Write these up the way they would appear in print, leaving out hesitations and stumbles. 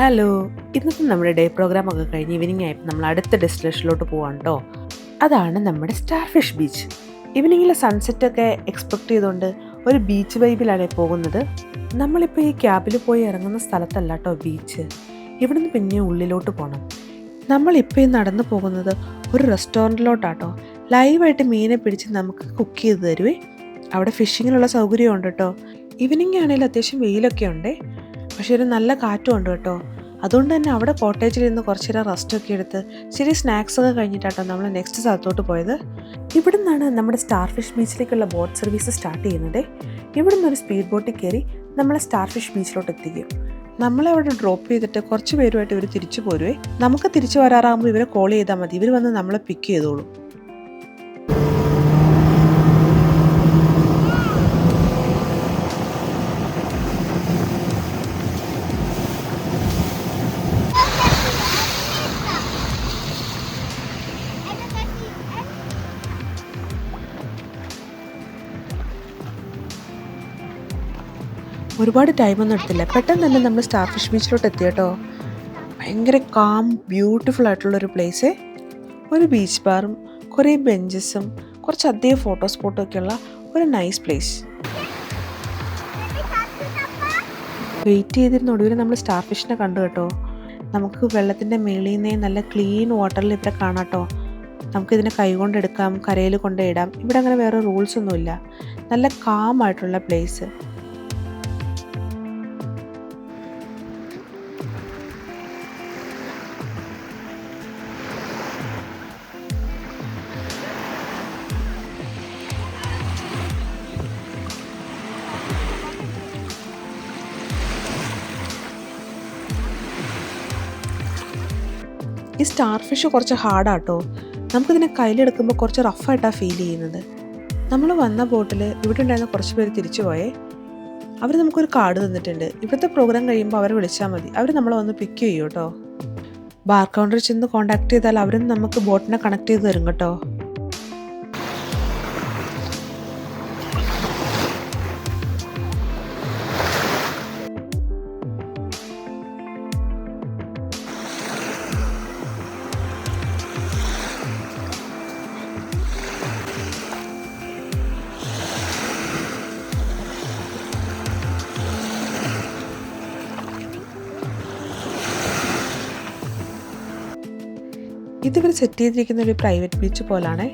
Hello, ഇന്നത്തെ നമ്മുടെ day programme ഒക്കെ കഴിഞ്ഞ് ഈവനിങ് ആയപ്പോൾ നമ്മൾ അടുത്ത ഡെസ്റ്റിനേഷനിലോട്ട് പോവാണ് കേട്ടോ. അതാണ് നമ്മുടെ സ്റ്റാർ ഫിഷ് ബീച്ച്. ഈവനിങ്ങിലെ സൺസെറ്റൊക്കെ എക്സ്പെക്ട് ചെയ്തുകൊണ്ട് ഒരു ബീച്ച് വൈബിലാണ് പോകുന്നത്. നമ്മളിപ്പോൾ ഈ ക്യാബിൽ പോയി ഇറങ്ങുന്ന സ്ഥലത്തല്ല കേട്ടോ ബീച്ച്. ഇവിടുന്ന് പിന്നെ ഉള്ളിലോട്ട് പോകണം. നമ്മളിപ്പോൾ ഈ നടന്നു പോകുന്നത് ഒരു റെസ്റ്റോറൻറ്റിലോട്ടാട്ടോ. ലൈവായിട്ട് മീനെ പിടിച്ച് നമുക്ക് കുക്ക് ചെയ്ത് തരുവേ. അവിടെ ഫിഷിങ്ങിനുള്ള സൗകര്യമുണ്ട് കേട്ടോ. ഈവനിങ് ആണെങ്കിൽ അത്യാവശ്യം വെയിലൊക്കെ ഉണ്ടേ, പക്ഷേ ഒരു നല്ല കാറ്റും ഉണ്ട് കേട്ടോ. അതുകൊണ്ട് തന്നെ അവിടെ കോട്ടേജിൽ നിന്ന് കുറച്ച് നേരം റെസ്റ്റൊക്കെ എടുത്ത് ശരി സ്നാക്സ് ഒക്കെ കഴിഞ്ഞിട്ടാട്ടോ നമ്മൾ നെക്സ്റ്റ് സ്ഥലത്തോട്ട് പോയത്. ഇവിടെ നിന്നാണ് നമ്മുടെ സ്റ്റാർ ഫിഷ് ബീച്ചിലേക്കുള്ള ബോട്ട് സർവീസ് സ്റ്റാർട്ട് ചെയ്യുന്നത്. ഇവിടെ നിന്നൊരു സ്പീഡ് ബോട്ടിൽ കയറി നമ്മളെ സ്റ്റാർ ഫിഷ് ബീച്ചിലോട്ട് എത്തിക്കും. നമ്മളെ അവിടെ ഡ്രോപ്പ് ചെയ്തിട്ട് കുറച്ച് പേരുമായിട്ട് ഇവർ തിരിച്ചു പോരുവേ. നമുക്ക് തിരിച്ചു വരാറാകുമ്പോൾ ഇവരെ കോൾ ചെയ്താൽ മതി, ഇവർ വന്ന് നമ്മളെ പിക്ക് ചെയ്തോളും. ഒരുപാട് ടൈമൊന്നും എടുത്തില്ല, പെട്ടെന്ന് തന്നെ നമ്മൾ സ്റ്റാർ ഫിഷ് ബീച്ചിലോട്ട് എത്തി കേട്ടോ. ഭയങ്കര കാം ബ്യൂട്ടിഫുൾ ആയിട്ടുള്ളൊരു പ്ലേസ്. ഒരു ബീച്ച് ബാറും കുറേ ബെഞ്ചസും കുറച്ച് അധികം ഫോട്ടോ സ്പോട്ടും ഒക്കെയുള്ള ഒരു നൈസ് പ്ലേസ്. വെയിറ്റ് ചെയ്തിരുന്ന ഒടുവിൽ നമ്മൾ സ്റ്റാർ ഫിഷിനെ കണ്ടു കേട്ടോ. നമുക്ക് വെള്ളത്തിൻ്റെ മേളിൽ നിന്നേ നല്ല ക്ലീൻ വാട്ടറിൽ ഇവിടെ കാണാം കേട്ടോ. നമുക്കിതിനെ കൈകൊണ്ട് എടുക്കാം, കരയിൽ കൊണ്ടിടാം. ഇവിടെ അങ്ങനെ വേറെ റൂൾസ് ഒന്നുമില്ല. നല്ല കാം ആയിട്ടുള്ള പ്ലേസ്. ഈ സ്റ്റാർ ഫിഷ് കുറച്ച് ഹാർഡാട്ടോ. നമുക്കിതിനെ കയ്യിലെടുക്കുമ്പോൾ കുറച്ച് റഫായിട്ടാണ് ഫീൽ ചെയ്യുന്നത്. നമ്മൾ വന്ന ബോട്ടിൽ ഇവിടെ ഉണ്ടായിരുന്ന കുറച്ച് പേര് തിരിച്ചു പോയേ. അവർ നമുക്കൊരു കാർഡ് തന്നിട്ടുണ്ട്. ഇവിടുത്തെ പ്രോഗ്രാം കഴിയുമ്പോൾ അവരെ വിളിച്ചാൽ മതി, അവർ നമ്മളെ വന്ന് പിക്ക് ചെയ്യും കേട്ടോ. ബാർ കൗണ്ടറിൽ ചെന്ന് കോൺടാക്ട് ചെയ്താൽ അവരും നമുക്ക് ബോട്ടിനെ കണക്ട് ചെയ്ത് തരും കേട്ടോ. ഇതിവർ സെറ്റ് ചെയ്തിരിക്കുന്ന ഒരു പ്രൈവറ്റ് ബീച്ച് പോലാണ്.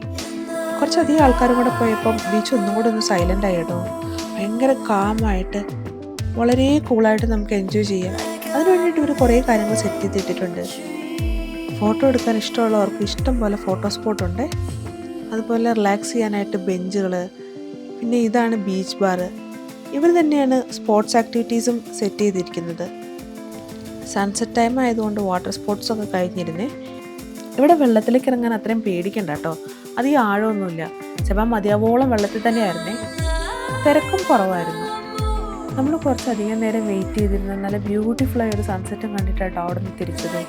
കുറച്ചധികം ആൾക്കാരും കൂടെ പോയപ്പം ബീച്ച് ഒന്നും കൂടെ ഒന്ന് സൈലൻ്റ് ആയി കേട്ടോ. ഭയങ്കര കാമായിട്ട് വളരെ കൂളായിട്ട് നമുക്ക് എൻജോയ് ചെയ്യാം. അതിന് വേണ്ടിയിട്ട് ഇവർ കുറേ കാര്യങ്ങൾ സെറ്റ് ചെയ്തിട്ടിട്ടുണ്ട്. ഫോട്ടോ എടുക്കാൻ ഇഷ്ടമുള്ളവർക്ക് ഇഷ്ടം പോലെ ഫോട്ടോ സ്പോട്ടുണ്ട്. അതുപോലെ റിലാക്സ് ചെയ്യാനായിട്ട് ബെഞ്ചുകൾ, പിന്നെ ഇതാണ് ബീച്ച് ബാർ. ഇവർ തന്നെയാണ് സ്പോർട്സ് ആക്ടിവിറ്റീസും സെറ്റ് ചെയ്തിരിക്കുന്നത്. സൺസെറ്റ് ടൈം ആയതുകൊണ്ട് വാട്ടർ സ്പോർട്സൊക്കെ കഴിഞ്ഞിരുന്നേ. ഇവിടെ വെള്ളത്തിലേക്ക് ഇറങ്ങാൻ അത്രയും പേടിക്കണ്ട കേട്ടോ. അധികം ആഴമൊന്നുമില്ല. ചിലപ്പോൾ മതിയാവോളം വെള്ളത്തിൽ തന്നെയായിരുന്നേ. തിരക്കും കുറവായിരുന്നു. നമ്മൾ കുറച്ചധികം നേരം വെയിറ്റ് ചെയ്തിരുന്ന നല്ല ബ്യൂട്ടിഫുള്ളായ ഒരു സൺസെറ്റും കണ്ടിട്ടാട്ടോ അവിടെ നിന്ന് തിരിച്ചത്.